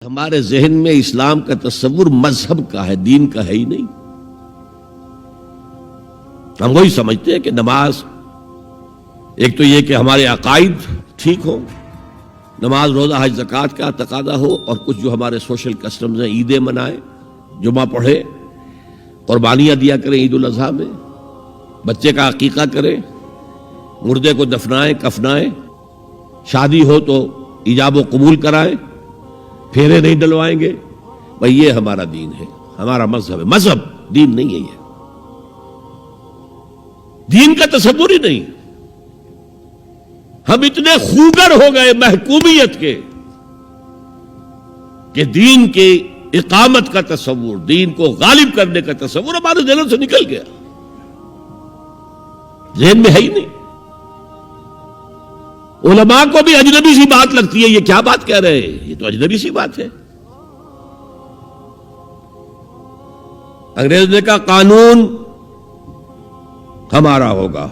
ہمارے ذہن میں اسلام کا تصور مذہب کا ہے، دین کا ہے ہی نہیں۔ ہم وہی سمجھتے ہیں کہ نماز، ایک تو یہ کہ ہمارے عقائد ٹھیک ہوں، نماز روزہ حج زکوٰۃ کا تقاضا ہو، اور کچھ جو ہمارے سوشل کسٹمز ہیں، عیدیں منائیں، جمعہ پڑھے، قربانیاں دیا کریں عید الاضحیٰ میں، بچے کا عقیقہ کریں، مردے کو دفنائیں کفنائیں، شادی ہو تو ایجاب و قبول کرائیں، پھیرے نہیں ڈلوائیں گے۔ بھئی یہ ہمارا دین ہے، ہمارا مذہب ہے۔ مذہب دین نہیں ہے، یہ دین کا تصور ہی نہیں۔ ہم اتنے خوگر ہو گئے محکومیت کے کہ دین کی اقامت کا تصور، دین کو غالب کرنے کا تصور ہمارے ذہن سے نکل گیا، ذہن میں ہے ہی نہیں۔ علماء کو بھی اجنبی سی بات لگتی ہے، یہ کیا بات کہہ رہے ہیں، یہ تو اجنبی سی بات ہے۔ انگریز نے کہا قانون ہمارا ہوگا،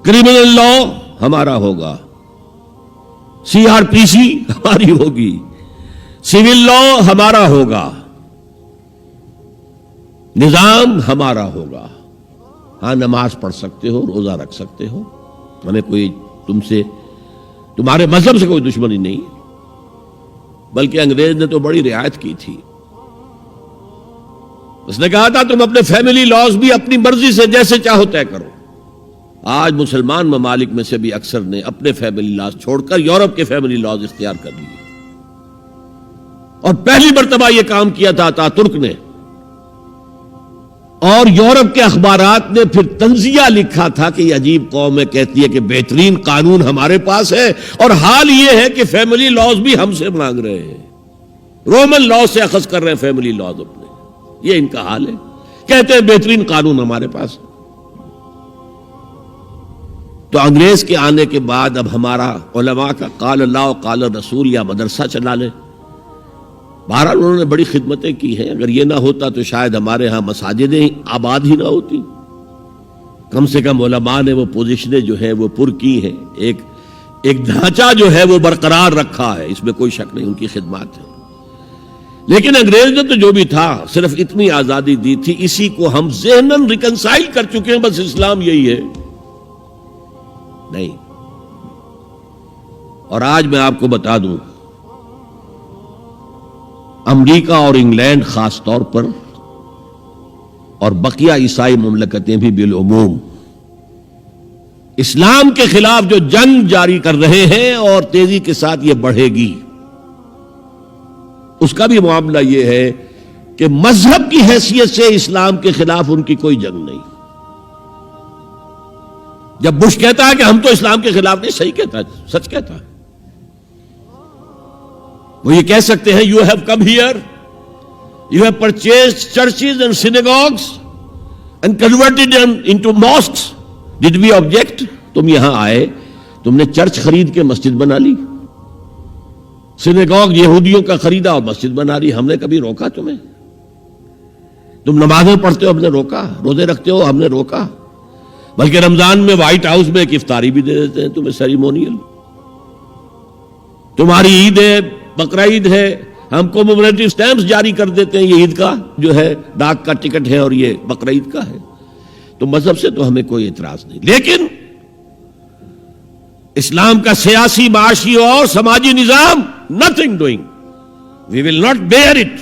کرمنل لا ہمارا ہوگا، CRPC ہماری ہوگی، سول لا ہمارا ہوگا، نظام ہمارا ہوگا۔ ہاں نماز پڑھ سکتے ہو، روزہ رکھ سکتے ہو، ہمیں کوئی تم سے، تمہارے مذہب سے کوئی دشمنی نہیں، بلکہ انگریز نے تو بڑی رعایت کی تھی۔ اس نے کہا تھا تم اپنے فیملی لاز بھی اپنی مرضی سے جیسے چاہو طے کرو۔ آج مسلمان ممالک میں سے بھی اکثر نے اپنے فیملی لاز چھوڑ کر یورپ کے فیملی لاز اختیار کر لیے، اور پہلی مرتبہ یہ کام کیا تھا ترک نے، اور یورپ کے اخبارات نے پھر تنزیہ لکھا تھا کہ یہ عجیب قوم ہے، کہتی ہے کہ بہترین قانون ہمارے پاس ہے، اور حال یہ ہے کہ فیملی لاز بھی ہم سے مانگ رہے ہیں، رومن لا سے اخذ کر رہے ہیں فیملی لاز اپنے۔ یہ ان کا حال ہے، کہتے ہیں بہترین قانون ہمارے پاس۔ تو انگریز کے آنے کے بعد اب ہمارا علماء کا قال اللہ و قال رسول یا مدرسہ چلا لے۔ بہرحال انہوں نے بڑی خدمتیں کی ہیں، اگر یہ نہ ہوتا تو شاید ہمارے ہاں مساجدیں آباد ہی نہ ہوتی۔ کم سے کم علماء نے وہ پوزیشنیں جو ہے وہ پر کی ہیں، ایک ڈھانچہ جو ہے وہ برقرار رکھا ہے، اس میں کوئی شک نہیں، ان کی خدمات ہے۔ لیکن انگریز نے تو جو بھی تھا صرف اتنی آزادی دی تھی، اسی کو ہم ذہناً ریکنسائل کر چکے ہیں، بس اسلام یہی ہے نہیں۔ اور آج میں آپ کو بتا دوں، امریکہ اور انگلینڈ خاص طور پر، اور بقیہ عیسائی مملکتیں بھی بالعموم، اسلام کے خلاف جو جنگ جاری کر رہے ہیں، اور تیزی کے ساتھ یہ بڑھے گی، اس کا بھی معاملہ یہ ہے کہ مذہب کی حیثیت سے اسلام کے خلاف ان کی کوئی جنگ نہیں۔ جب بش کہتا ہے کہ ہم تو اسلام کے خلاف نہیں، صحیح کہتا ہے، سچ کہتا ہے۔ وہ یہ کہہ سکتے ہیں you have come here, you have purchased churches and synagogues and converted into mosques, did we object? تم یہاں آئے، تم نے چرچ خرید کے مسجد بنا لی، سینیگوگ یہودیوں کا خریدا اور مسجد بنا لی، ہم نے کبھی روکا تمہیں؟ تم نمازیں پڑھتے ہو، ہم نے روکا؟ روزے رکھتے ہو، ہم نے روکا؟ بلکہ رمضان میں وائٹ ہاؤس میں ایک افطاری بھی دے دیتے ہیں تمہیں، سیریمونیل۔ تمہاری عید ہے، بقرہ عید ہے، ہم کو کمیموریٹو سٹیمپس جاری کر دیتے ہیں، یہ عید کا جو ہے ڈاک کا ٹکٹ ہے، اور یہ بقرہ عید کا ہے۔ تو مذہب سے تو ہمیں کوئی اعتراض نہیں، لیکن اسلام کا سیاسی، معاشی اور سماجی نظام nothing doing, we will not bear it،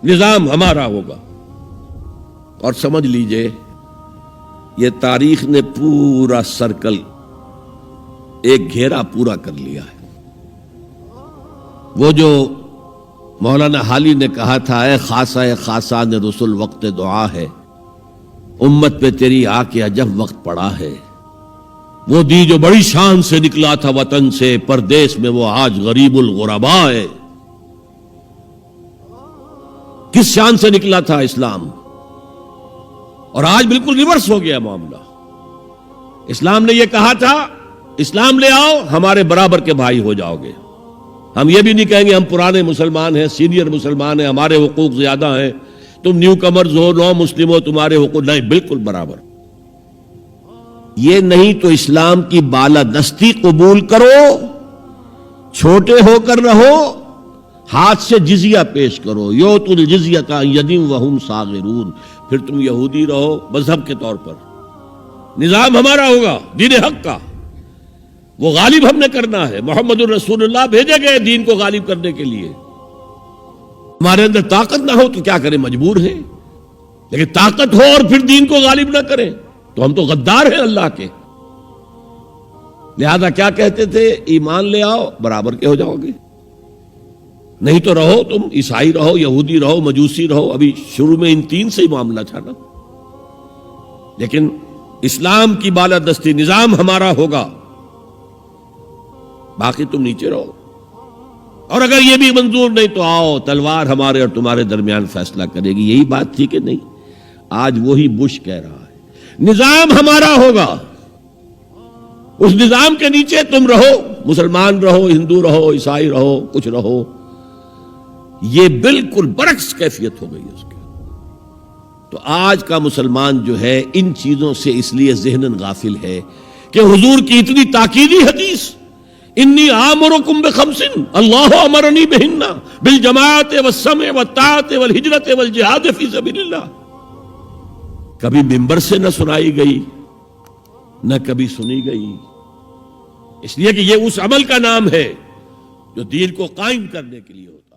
نظام ہمارا ہوگا۔ اور سمجھ لیجئے یہ تاریخ نے پورا سرکل، ایک گھیرا پورا کر لیا ہے۔ وہ جو مولانا حالی نے کہا تھا، اے خاصہ خاصان رسول وقت دعا ہے، امت پہ تیری آ کے عجب وقت پڑا ہے، وہ دی جو بڑی شان سے نکلا تھا وطن سے، پردیس میں وہ آج غریب الغرباء ہے۔ کس شان سے نکلا تھا اسلام، اور آج بالکل ریورس ہو گیا معاملہ۔ اسلام نے یہ کہا تھا اسلام لے آؤ، ہمارے برابر کے بھائی ہو جاؤ گے۔ ہم یہ بھی نہیں کہیں گے ہم پرانے مسلمان ہیں، سینئر مسلمان ہیں، ہمارے حقوق زیادہ ہیں، تم نیو کمرز ہو، نو مسلم ہو، تمہارے حقوق نہیں، بالکل برابر۔ یہ نہیں تو اسلام کی بالادستی قبول کرو، چھوٹے ہو کر رہو، ہاتھ سے جزیہ پیش کرو، یوت الجزیۃ عن ید وہم صاغرون، پھر تم یہودی رہو مذہب کے طور پر، نظام ہمارا ہوگا دین حق کا، وہ غالب ہم نے کرنا ہے، محمد الرسول اللہ بھیجے گئے دین کو غالب کرنے کے لیے، ہمارے اندر طاقت نہ ہو تو کیا کریں، مجبور ہیں، لیکن طاقت ہو اور پھر دین کو غالب نہ کریں تو ہم تو غدار ہیں اللہ کے۔ لہذا کیا کہتے تھے، ایمان لے آؤ برابر کے ہو جاؤ گے، نہیں تو رہو تم عیسائی رہو، یہودی رہو، مجوسی رہو، ابھی شروع میں ان تین سے ہی معاملہ تھا نا، لیکن اسلام کی بالادستی نظام ہمارا ہوگا، باقی تم نیچے رہو، اور اگر یہ بھی منظور نہیں تو آؤ تلوار ہمارے اور تمہارے درمیان فیصلہ کرے گی۔ یہی بات تھی کہ نہیں؟ آج وہی بش کہہ رہا ہے نظام ہمارا ہوگا، اس نظام کے نیچے تم رہو، مسلمان رہو، ہندو رہو، عیسائی رہو، کچھ رہو۔ یہ بالکل برعکس کیفیت ہو گئی اس کی۔ تو آج کا مسلمان جو ہے ان چیزوں سے اس لیے ذہناً غافل ہے کہ حضور کی اتنی تاکیدی حدیث، انی آمرکم بخمس اللہ امرنی بہن بالجماعت والسمع والطاعت والہجرت والجہاد فی سبیل اللہ، کبھی ممبر سے نہ سنائی گئی نہ کبھی سنی گئی، اس لیے کہ یہ اس عمل کا نام ہے جو دین کو قائم کرنے کے لیے ہوتا ہے۔